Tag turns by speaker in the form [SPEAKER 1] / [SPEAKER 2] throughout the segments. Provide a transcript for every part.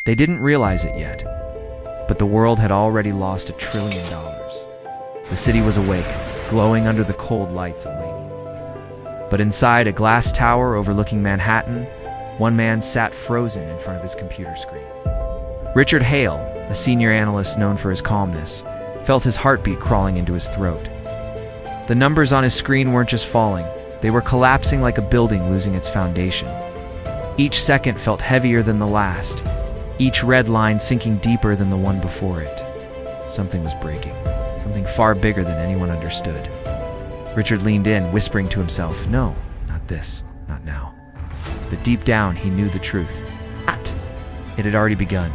[SPEAKER 1] They didn't realize it yet, but the world had already lost $1 trillion. The city was awake, glowing under the cold lights of late evening. But inside a glass tower overlooking Manhattan, one man sat frozen in front of his computer screen. Richard Hale, a senior analyst known for his calmness, felt his heartbeat crawling into his throat. The numbers on his screen weren't just falling, they were collapsing like a building losing its foundation. Each second felt heavier than the last, each red line sinking deeper than the one before it. Something was breaking, something far bigger than anyone understood. Richard leaned in, whispering to himself, "No, not this, not now." But deep down, he knew the truth. It had already begun.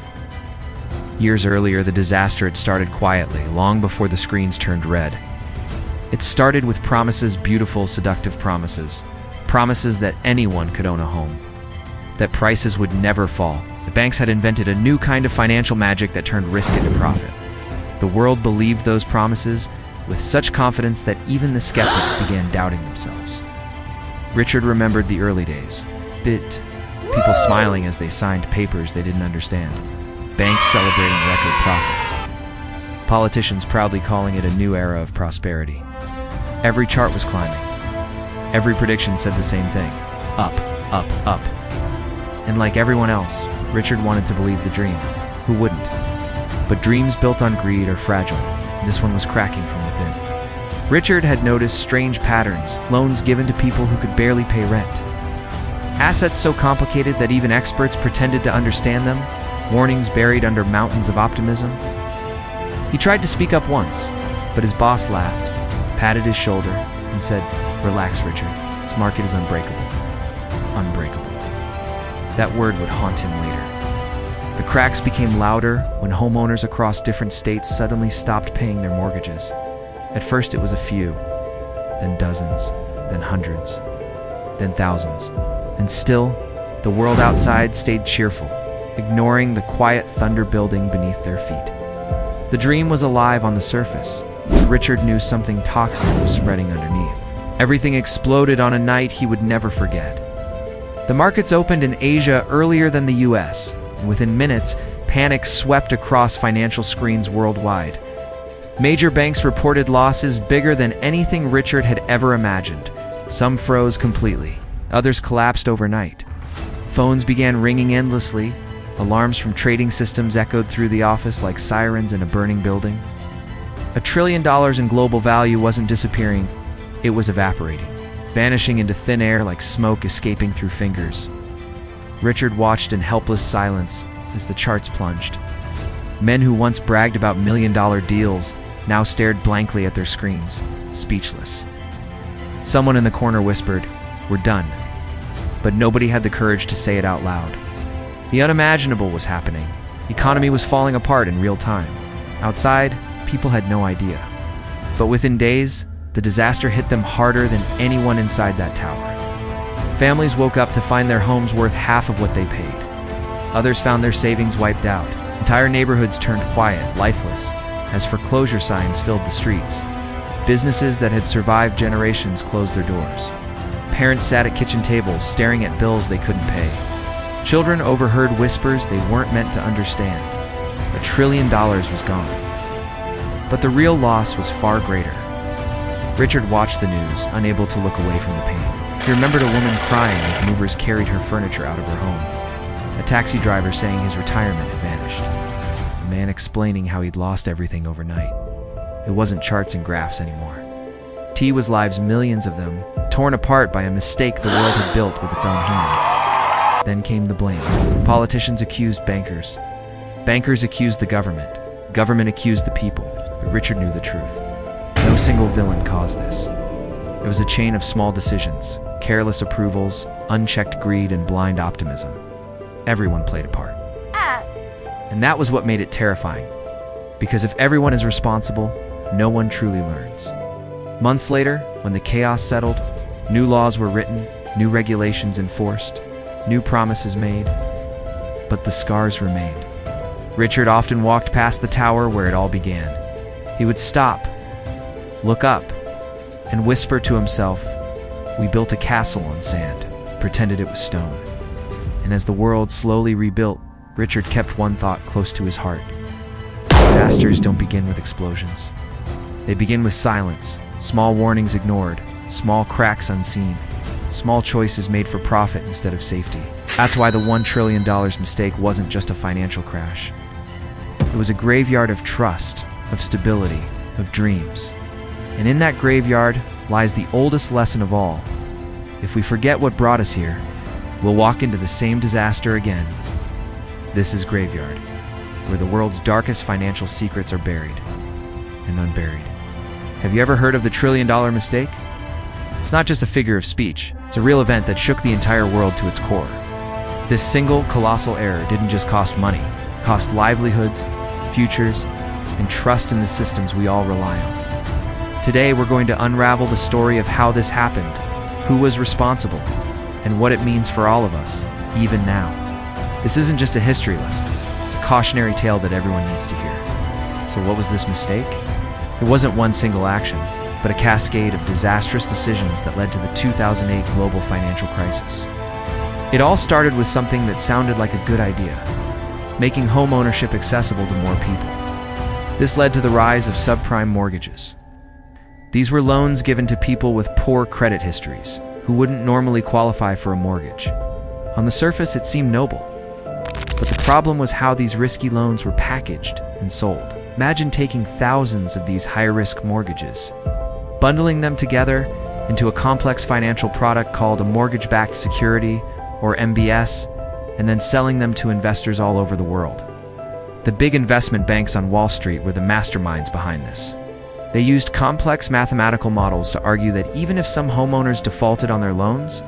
[SPEAKER 1] Years earlier, the disaster had started quietly, long before the screens turned red. It started with promises, beautiful, seductive promises. Promises that anyone could own a home, that prices would never fall. The banks had invented a new kind of financial magic that turned risk into profit. The world believed those promises with such confidence that even the skeptics began doubting themselves. Richard remembered the early days. People smiling as they signed papers they didn't understand. Banks celebrating record profits. Politicians proudly calling it a new era of prosperity. Every chart was climbing. Every prediction said the same thing. Up, up, up. And like everyone else, Richard wanted to believe the dream. Who wouldn't? But dreams built on greed are fragile, and this one was cracking from within. Richard had noticed strange patterns, loans given to people who could barely pay rent. Assets so complicated that even experts pretended to understand them, warnings buried under mountains of optimism. He tried to speak up once, but his boss laughed, patted his shoulder, and said, "Relax, Richard. This market is unbreakable." Unbreakable. That word would haunt him later. The cracks became louder when homeowners across different states suddenly stopped paying their mortgages. At first it was a few, then dozens, then hundreds, then thousands. And still, the world outside stayed cheerful, ignoring the quiet thunder building beneath their feet. The dream was alive on the surface, but Richard knew something toxic was spreading underneath. Everything exploded on a night he would never forget. The markets opened in Asia earlier than the US, and within minutes, panic swept across financial screens worldwide. Major banks reported losses bigger than anything Richard had ever imagined. Some froze completely. Others collapsed overnight. Phones began ringing endlessly. Alarms from trading systems echoed through the office like sirens in a burning building. $1 trillion in global value wasn't disappearing, it was evaporating, vanishing into thin air like smoke escaping through fingers. Richard watched in helpless silence as the charts plunged. Men who once bragged about million-dollar deals now stared blankly at their screens, speechless. Someone in the corner whispered, "We're done." But nobody had the courage to say it out loud. The unimaginable was happening. The economy was falling apart in real time. Outside, people had no idea. But within days, the disaster hit them harder than anyone inside that tower. Families woke up to find their homes worth half of what they paid. Others found their savings wiped out. Entire neighborhoods turned quiet, lifeless, as foreclosure signs filled the streets. Businesses that had survived generations closed their doors. Parents sat at kitchen tables, staring at bills they couldn't pay. Children overheard whispers they weren't meant to understand. $1 trillion was gone. But the real loss was far greater. Richard watched the news, unable to look away from the pain. He remembered a woman crying as movers carried her furniture out of her home. A taxi driver saying his retirement had vanished. A man explaining how he'd lost everything overnight. It wasn't charts and graphs anymore. T was lives, millions of them, torn apart by a mistake the world had built with its own hands. Then came the blame. Politicians accused bankers. Bankers accused the government. Government accused the people. But Richard knew the truth. No single villain caused this. It was a chain of small decisions, careless approvals, unchecked greed, and blind optimism. Everyone played a part. And that was what made it terrifying. Because if everyone is responsible, no one truly learns. Months later, when the chaos settled, new laws were written, new regulations enforced, new promises made, but the scars remained. Richard often walked past the tower where it all began. He would stop, look up, and whisper to himself, "We built a castle on sand, pretended it was stone." And as the world slowly rebuilt, Richard kept one thought close to his heart. Disasters don't begin with explosions. They begin with silence, small warnings ignored, small cracks unseen, small choices made for profit instead of safety. That's why the $1 trillion mistake wasn't just a financial crash. It was a graveyard of trust, of stability, of dreams. And in that graveyard lies the oldest lesson of all. If we forget what brought us here, we'll walk into the same disaster again. This is Graveyard, where the world's darkest financial secrets are buried and unburied. Have you ever heard of the $1 trillion mistake? It's not just a figure of speech. It's a real event that shook the entire world to its core. This single, colossal error didn't just cost money. It cost livelihoods, futures, and trust in the systems we all rely on. Today, we're going to unravel the story of how this happened, who was responsible, and what it means for all of us, even now. This isn't just a history lesson. It's a cautionary tale that everyone needs to hear. So what was this mistake? It wasn't one single action, but a cascade of disastrous decisions that led to the 2008 global financial crisis. It all started with something that sounded like a good idea, making home ownership accessible to more people. This led to the rise of subprime mortgages. These were loans given to people with poor credit histories, who wouldn't normally qualify for a mortgage. On the surface, it seemed noble. But the problem was how these risky loans were packaged and sold. Imagine taking thousands of these high-risk mortgages, bundling them together into a complex financial product called a mortgage-backed security, or MBS, and then selling them to investors all over the world. The big investment banks on Wall Street were the masterminds behind this. They used complex mathematical models to argue that even if some homeowners defaulted on their loans,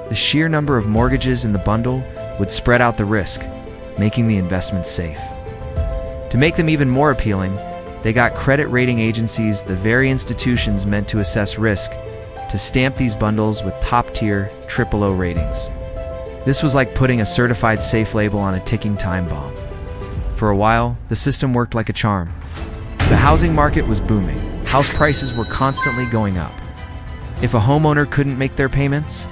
[SPEAKER 1] the sheer number of mortgages in the bundle would spread out the risk, making the investment safe. To make them even more appealing, they got credit rating agencies, the very institutions meant to assess risk, to stamp these bundles with top-tier triple-O ratings. This was like putting a certified safe label on a ticking time bomb. For a while, the system worked like a charm. The housing market was booming. House prices were constantly going up. If a homeowner couldn't make their payments,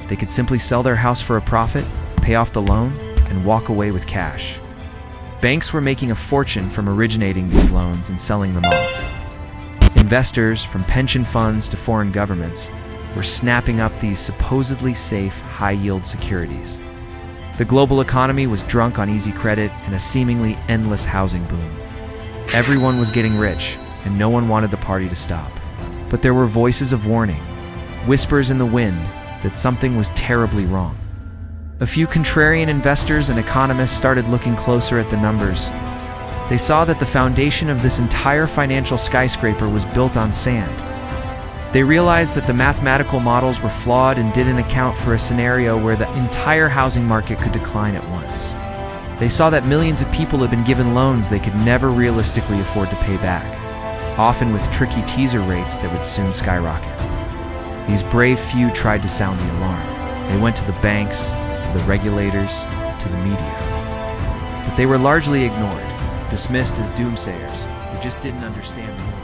[SPEAKER 1] they could simply sell their house for a profit, pay off the loan, and walk away with cash. Banks were making a fortune from originating these loans and selling them off. Investors, from pension funds to foreign governments, were snapping up these supposedly safe, high-yield securities. The global economy was drunk on easy credit and a seemingly endless housing boom. Everyone was getting rich, and no one wanted the party to stop. But there were voices of warning, whispers in the wind that something was terribly wrong. A few contrarian investors and economists started looking closer at the numbers. They saw that the foundation of this entire financial skyscraper was built on sand. They realized that the mathematical models were flawed and didn't account for a scenario where the entire housing market could decline at once. They saw that millions of people had been given loans they could never realistically afford to pay back, often with tricky teaser rates that would soon skyrocket. These brave few tried to sound the alarm. They went to the banks, to the regulators, to the media. But they were largely ignored, dismissed as doomsayers who just didn't understand the